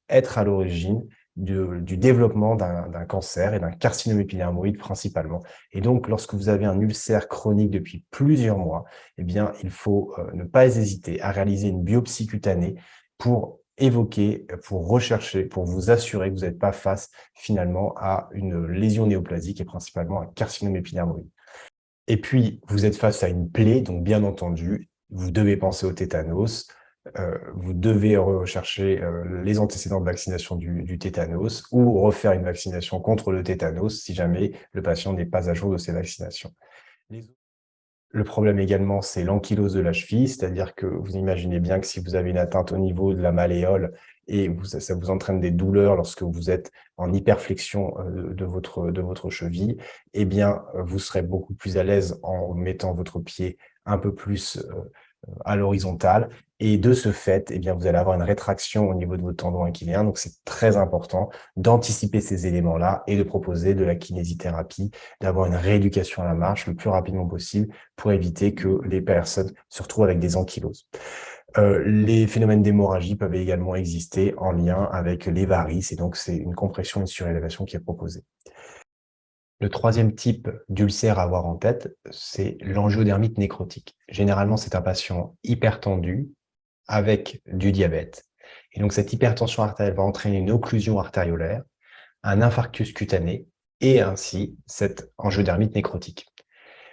être à l'origine du développement d'un cancer et d'un carcinome épidermoïde principalement. Et donc, lorsque vous avez un ulcère chronique depuis plusieurs mois, eh bien, il faut ne pas hésiter à réaliser une biopsie cutanée pour évoquer, pour rechercher, pour vous assurer que vous n'êtes pas face finalement à une lésion néoplasique et principalement un carcinome épidermoïde. Et puis, vous êtes face à une plaie, donc bien entendu, vous devez penser au tétanos, vous devez rechercher les antécédents de vaccination du tétanos ou refaire une vaccination contre le tétanos si jamais le patient n'est pas à jour de ses vaccinations. Le problème également, c'est l'ankylose de la cheville, c'est-à-dire que vous imaginez bien que si vous avez une atteinte au niveau de la malléole et ça vous entraîne des douleurs lorsque vous êtes en hyperflexion de votre cheville, eh bien, vous serez beaucoup plus à l'aise en mettant votre pied un peu plus à l'horizontale. Et de ce fait, eh bien, vous allez avoir une rétraction au niveau de vos tendons aquiliens. Donc, c'est très important d'anticiper ces éléments-là et de proposer de la kinésithérapie, d'avoir une rééducation à la marche le plus rapidement possible pour éviter que les personnes se retrouvent avec des ankyloses. Les phénomènes d'hémorragie peuvent également exister en lien avec les varices et donc c'est une compression et une surélévation qui est proposée. Le troisième type d'ulcère à avoir en tête, c'est l'angiodermite nécrotique. Généralement, c'est un patient hypertendu avec du diabète. Et donc, cette hypertension artérielle va entraîner une occlusion artériolaire, un infarctus cutané et ainsi cette angiodermite nécrotique.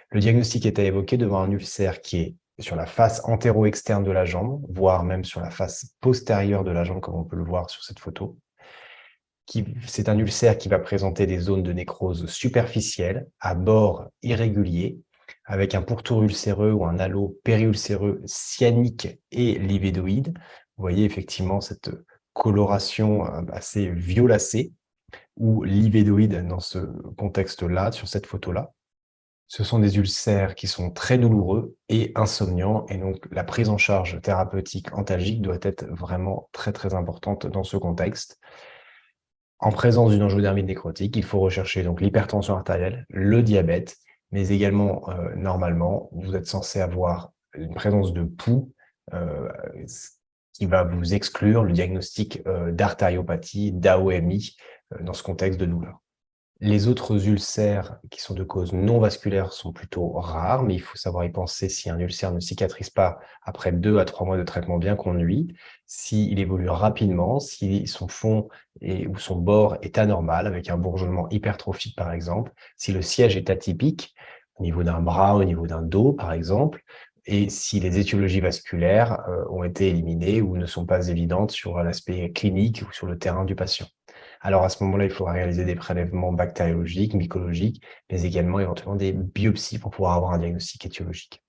Le diagnostic est à évoquer devant un ulcère qui est sur la face antéro-externe de la jambe, voire même sur la face postérieure de la jambe, comme on peut le voir sur cette photo. C'est un ulcère qui va présenter des zones de nécrose superficielle, à bord irrégulier, avec un pourtour ulcéreux ou un halo périulcéreux cyanique et livédoïde. Vous voyez effectivement cette coloration assez violacée ou livédoïde dans ce contexte-là, sur cette photo-là. Ce sont des ulcères qui sont très douloureux et insomniants, et donc la prise en charge thérapeutique antalgique doit être vraiment très très importante dans ce contexte. En présence d'une angiodermite nécrotique, il faut rechercher donc l'hypertension artérielle, le diabète, mais également, normalement, vous êtes censé avoir une présence de pouls, qui va vous exclure le diagnostic, d'artériopathie, d'AOMI, dans ce contexte de douleur. Les autres ulcères qui sont de cause non vasculaire sont plutôt rares, mais il faut savoir y penser si un ulcère ne cicatrise pas après 2 à 3 mois de traitement bien conduit, s'il évolue rapidement, si son fond ou son bord est anormal, avec un bourgeonnement hypertrophique par exemple, si le siège est atypique, au niveau d'un bras, au niveau d'un dos par exemple, et si les étiologies vasculaires ont été éliminées ou ne sont pas évidentes sur l'aspect clinique ou sur le terrain du patient. Alors à ce moment-là, il faudra réaliser des prélèvements bactériologiques, mycologiques, mais également éventuellement des biopsies pour pouvoir avoir un diagnostic étiologique.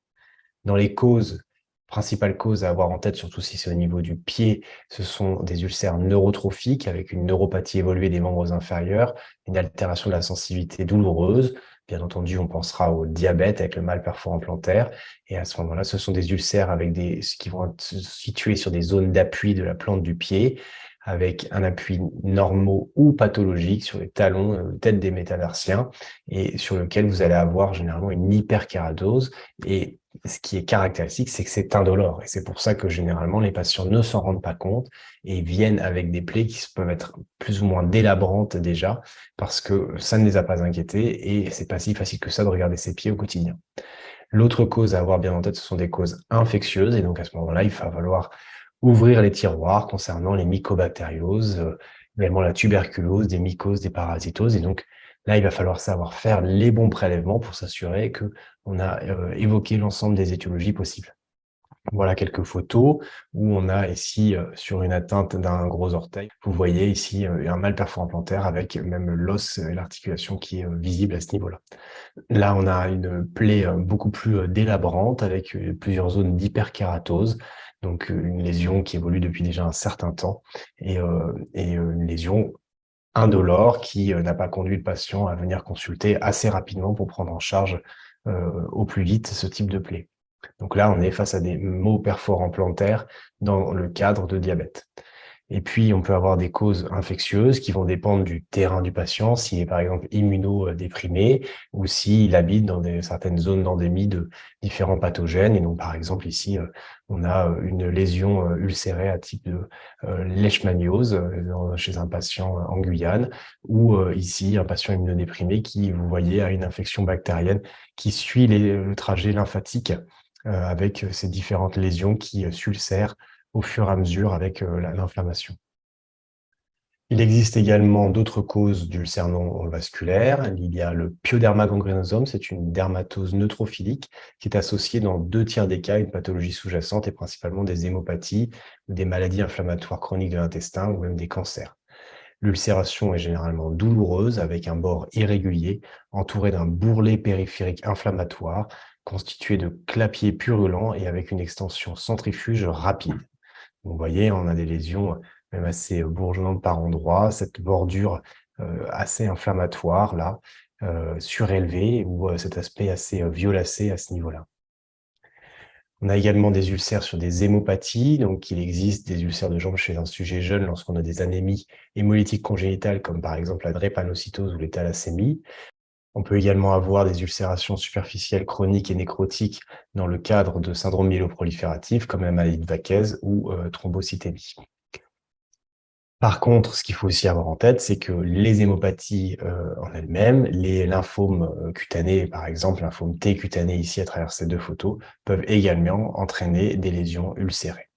Dans les causes, principales causes à avoir en tête, surtout si c'est au niveau du pied, ce sont des ulcères neurotrophiques avec une neuropathie évoluée des membres inférieurs, une altération de la sensibilité douloureuse. Bien entendu, on pensera au diabète avec le mal perforant plantaire. Et à ce moment-là, ce sont des ulcères qui vont se situer sur des zones d'appui de la plante du pied, avec un appui normaux ou pathologique sur les talons, tête des métatarsiens, et sur lequel vous allez avoir généralement une hyperkératose. Et ce qui est caractéristique, c'est que c'est indolore. Et c'est pour ça que généralement, les patients ne s'en rendent pas compte et viennent avec des plaies qui peuvent être plus ou moins délabrantes déjà, parce que ça ne les a pas inquiétés et c'est pas si facile que ça de regarder ses pieds au quotidien. L'autre cause à avoir bien en tête, ce sont des causes infectieuses. Et donc, à ce moment-là, il va falloir ouvrir les tiroirs concernant les mycobactérioses, également la tuberculose, des mycoses, des parasitoses. Et donc, là, il va falloir savoir faire les bons prélèvements pour s'assurer qu'on a évoqué l'ensemble des étiologies possibles. Voilà quelques photos où on a ici, sur une atteinte d'un gros orteil, vous voyez ici un mal perforant plantaire avec même l'os et l'articulation qui est visible à ce niveau-là. Là, on a une plaie beaucoup plus délabrante avec plusieurs zones d'hyperkératose, donc une lésion qui évolue depuis déjà un certain temps et une lésion indolore qui n'a pas conduit le patient à venir consulter assez rapidement pour prendre en charge au plus vite ce type de plaie. Donc là, on est face à des maux perforants plantaires dans le cadre de diabète. Et puis, on peut avoir des causes infectieuses qui vont dépendre du terrain du patient, s'il est par exemple immunodéprimé ou s'il habite dans certaines zones d'endémie de différents pathogènes. Et donc, par exemple, ici, on a une lésion ulcérée à type de leishmaniose chez un patient en Guyane, ou ici, un patient immunodéprimé qui, vous voyez, a une infection bactérienne qui suit le trajet lymphatique avec ces différentes lésions qui s'ulcèrent au fur et à mesure avec l'inflammation. Il existe également d'autres causes d'ulcères non vasculaires. Il y a le pyoderma gangrenosum, c'est une dermatose neutrophilique qui est associée dans 2 tiers des cas à une pathologie sous-jacente et principalement des hémopathies ou des maladies inflammatoires chroniques de l'intestin ou même des cancers. L'ulcération est généralement douloureuse avec un bord irrégulier entouré d'un bourrelet périphérique inflammatoire constitué de clapiers purulents et avec une extension centrifuge rapide. Vous voyez, on a des lésions même assez bourgeonnantes par endroits, cette bordure assez inflammatoire là, surélevée, ou cet aspect assez violacé à ce niveau-là. On a également des ulcères sur des hémopathies, donc il existe des ulcères de jambes chez un sujet jeune lorsqu'on a des anémies hémolytiques congénitales comme par exemple la drépanocytose ou les thalassémies. On peut également avoir des ulcérations superficielles chroniques et nécrotiques dans le cadre de syndrome myéloprolifératif comme la maladie de Vaquez ou thrombocytémie. Par contre, ce qu'il faut aussi avoir en tête, c'est que les hémopathies en elles-mêmes, les lymphomes cutanés, par exemple, lymphome T cutané ici à travers ces 2 photos, peuvent également entraîner des lésions ulcérées.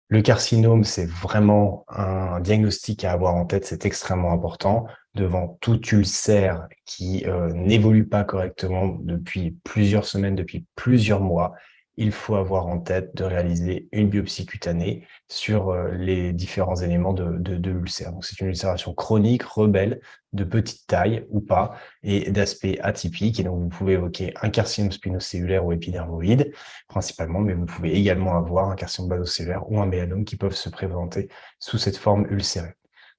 Le carcinome, c'est vraiment un diagnostic à avoir en tête, c'est extrêmement important. Devant tout ulcère qui n'évolue pas correctement depuis plusieurs semaines, depuis plusieurs mois, il faut avoir en tête de réaliser une biopsie cutanée sur les différents éléments de l'ulcère. Donc, c'est une ulcération chronique, rebelle, de petite taille ou pas, et d'aspect atypique. Et donc, vous pouvez évoquer un carcinome spinocellulaire ou épidermoïde, principalement, mais vous pouvez également avoir un carcinome basocellulaire ou un mélanome qui peuvent se présenter sous cette forme ulcérée.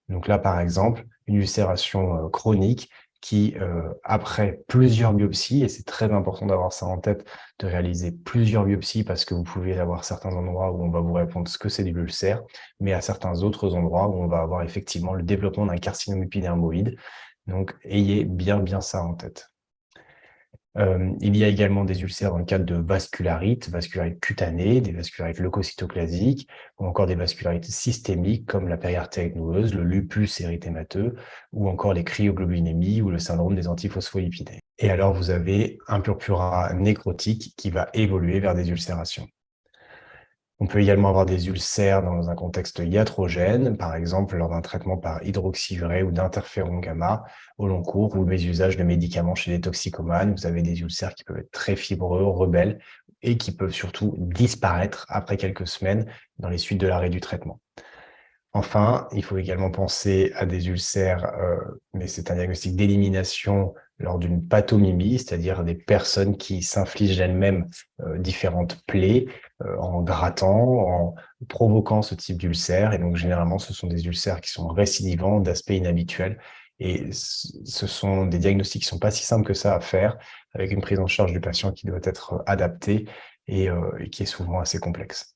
Donc là, par exemple, une ulcération chronique qui, après plusieurs biopsies, et c'est très important d'avoir ça en tête, de réaliser plusieurs biopsies parce que vous pouvez avoir certains endroits où on va vous répondre ce que c'est de l'ulcère, mais à certains autres endroits où on va avoir effectivement le développement d'un carcinome épidermoïde. Donc, ayez bien ça en tête. Il y a également des ulcères dans le cadre de vascularites cutanées, des vascularites leucocytoclasiques ou encore des vascularites systémiques comme la périartérite noueuse, le lupus érythémateux ou encore les cryoglobulinémies ou le syndrome des antiphospholipidés. Et alors, vous avez un purpura nécrotique qui va évoluer vers des ulcérations. On peut également avoir des ulcères dans un contexte iatrogène, par exemple lors d'un traitement par hydroxyurée ou d'interféron gamma au long cours ou le mésusage de médicaments chez les toxicomanes. Vous avez des ulcères qui peuvent être très fibreux, rebelles et qui peuvent surtout disparaître après quelques semaines dans les suites de l'arrêt du traitement. Enfin, il faut également penser à des ulcères, mais c'est un diagnostic d'élimination lors d'une pathomimie, c'est-à-dire des personnes qui s'infligent elles-mêmes différentes plaies en grattant, en provoquant ce type d'ulcère. Et donc, généralement, ce sont des ulcères qui sont récidivants, d'aspect inhabituel. Et ce sont des diagnostics qui ne sont pas si simples que ça à faire, avec une prise en charge du patient qui doit être adaptée et qui est souvent assez complexe.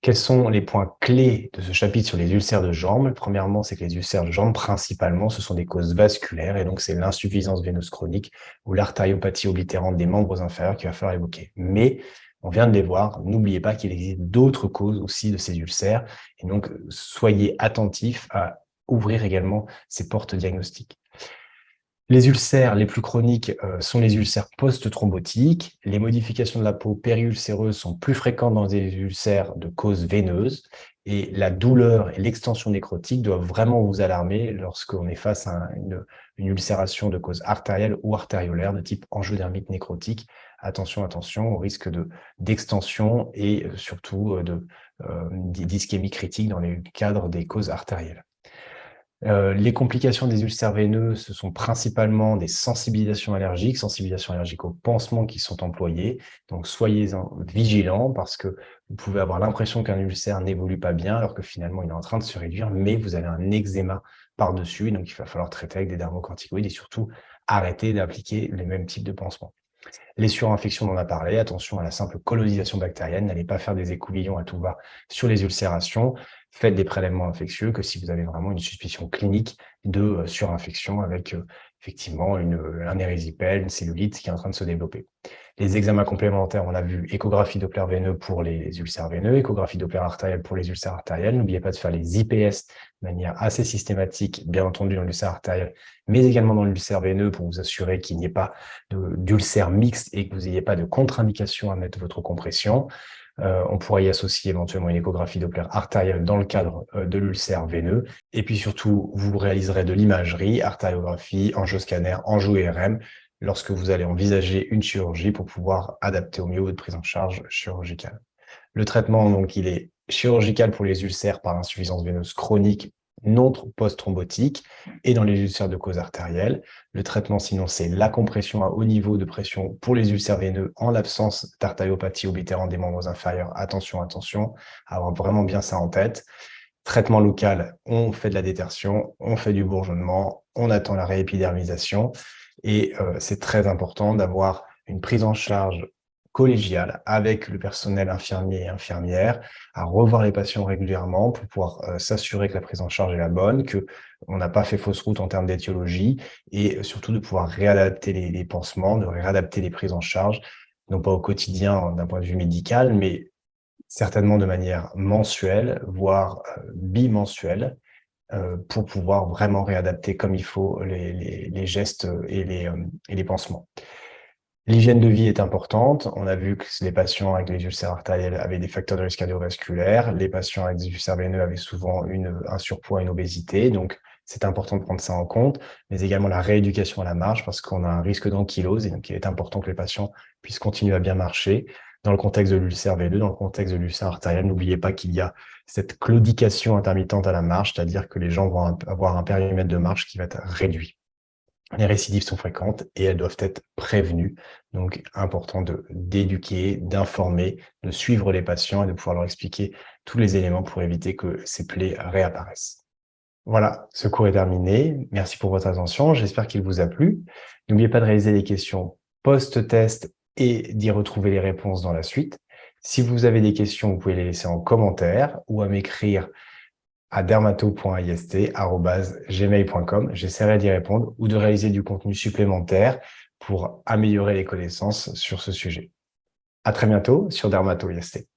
Quels sont les points clés de ce chapitre sur les ulcères de jambes? Premièrement, c'est que les ulcères de jambes, principalement, ce sont des causes vasculaires, et donc c'est l'insuffisance veineuse chronique ou l'artériopathie oblitérante des membres inférieurs qu'il va falloir évoquer. Mais, on vient de les voir, n'oubliez pas qu'il existe d'autres causes aussi de ces ulcères, et donc soyez attentifs à ouvrir également ces portes diagnostiques. Les ulcères les plus chroniques sont les ulcères post-thrombotiques. Les modifications de la peau périulcéreuse sont plus fréquentes dans des ulcères de cause veineuse. Et la douleur et l'extension nécrotique doivent vraiment vous alarmer lorsqu'on est face à une ulcération de cause artérielle ou artériolaire de type angiodermite nécrotique. Attention au risque d'extension et surtout d'ischémie critique dans les cadres des causes artérielles. Les complications des ulcères veineux, ce sont principalement des sensibilisations allergiques aux pansements qui sont employés. Donc, soyez-en vigilants parce que vous pouvez avoir l'impression qu'un ulcère n'évolue pas bien alors que finalement, il est en train de se réduire, mais vous avez un eczéma par-dessus. Donc, il va falloir traiter avec des dermocorticoïdes et surtout arrêter d'appliquer les mêmes types de pansements. Les surinfections, on en a parlé, attention à la simple colonisation bactérienne, n'allez pas faire des écouvillons à tout va sur les ulcérations, faites des prélèvements infectieux que si vous avez vraiment une suspicion clinique de surinfection avec effectivement un érysipèle, une cellulite qui est en train de se développer. Les examens complémentaires, on a vu échographie Doppler veineux pour les ulcères veineux, échographie Doppler artérielle pour les ulcères artériels. N'oubliez pas de faire les IPS de manière assez systématique, bien entendu dans l'ulcère artériel, mais également dans l'ulcère veineux pour vous assurer qu'il n'y ait pas d'ulcère mixte et que vous n'ayez pas de contre-indication à mettre votre compression. On pourra y associer éventuellement une échographie Doppler artérielle dans le cadre de l'ulcère veineux. Et puis surtout, vous réaliserez de l'imagerie, artériographie, angioscanner, angio-IRM, lorsque vous allez envisager une chirurgie pour pouvoir adapter au mieux votre prise en charge chirurgicale. Le traitement, donc, il est chirurgical pour les ulcères par insuffisance veineuse chronique non post-thrombotique et dans les ulcères de cause artérielle. Le traitement, sinon, c'est la compression à haut niveau de pression pour les ulcères veineux en l'absence d'artériopathie oblitérante des membres inférieurs. Attention, attention, avoir vraiment bien ça en tête. Traitement local, on fait de la détertion, on fait du bourgeonnement, on attend la réépidermisation et c'est très important d'avoir une prise en charge collégiale avec le personnel infirmier et infirmière, à revoir les patients régulièrement pour pouvoir s'assurer que la prise en charge est la bonne, qu'on n'a pas fait fausse route en termes d'étiologie et surtout de pouvoir réadapter les pansements, de réadapter les prises en charge, non pas au quotidien d'un point de vue médical, mais certainement de manière mensuelle, voire bimensuelle, pour pouvoir vraiment réadapter comme il faut les gestes et les pansements. L'hygiène de vie est importante. On a vu que les patients avec les ulcères artériels avaient des facteurs de risque cardiovasculaire. Les patients avec des ulcères veineux avaient souvent un surpoids, une obésité. Donc, c'est important de prendre ça en compte, mais également la rééducation à la marche parce qu'on a un risque d'ankylose et donc il est important que les patients puissent continuer à bien marcher. Dans le contexte de l'ulcère veineux, dans le contexte de l'ulcère artériel, n'oubliez pas qu'il y a cette claudication intermittente à la marche, c'est-à-dire que les gens vont avoir un périmètre de marche qui va être réduit. Les récidives sont fréquentes et elles doivent être prévenues. Donc, important d'éduquer, d'informer, de suivre les patients et de pouvoir leur expliquer tous les éléments pour éviter que ces plaies réapparaissent. Voilà, ce cours est terminé. Merci pour votre attention. J'espère qu'il vous a plu. N'oubliez pas de réaliser les questions post-test et d'y retrouver les réponses dans la suite. Si vous avez des questions, vous pouvez les laisser en commentaire ou à m'écrire à dermato.ist@gmail.com. J'essaierai d'y répondre ou de réaliser du contenu supplémentaire pour améliorer les connaissances sur ce sujet. À très bientôt sur Dermato IST.